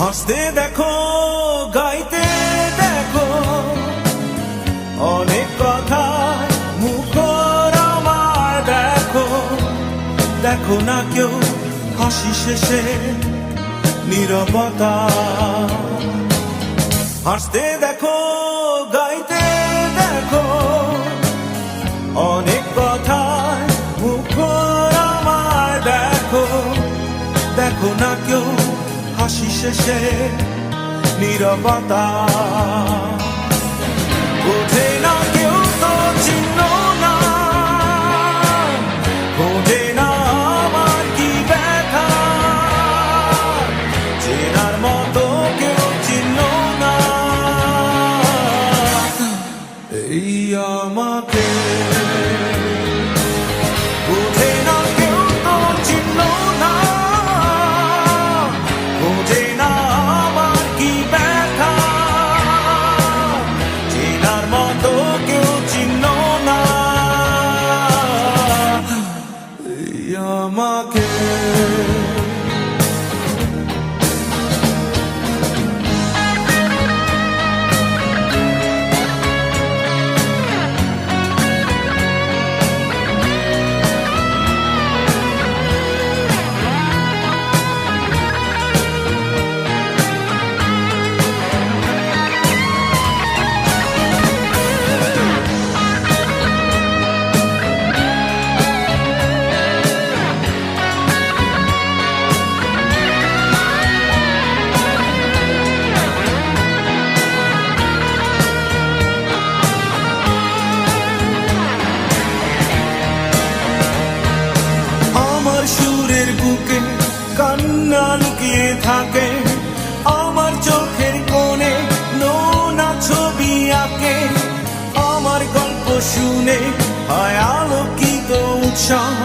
হাসতে দেখো, গাইতে দেখো, অনেক কথা মুখর আমার দেখো। দেখো না কেউ হাসি শেষে নীরবতা। হাসতে দেখো, গাইতে দেখো, অনেক কথা মুখর আমার দেখো। দেখো না কেউ হাসি শেষে নীরবতা। বোঝে না কেউ তো চিহ্ন না, বোঝে না আমার কি ব্যথা। চেনার মতো কেউ চিহ্ন না এই আমাকে। বোঝে না কেউ তো চিহ্ন না, বোঝে না আমার কি ব্যথা। চেনার মতো কেউ চিহ্ন না এই আমাকে। সুরের বুকে কান্না লুকিয়ে থাকে, আমার চোখের কোণে নোনা ছবি আঁকে। আমার গল্প শুনে হয় আলোকিত উৎসাহ,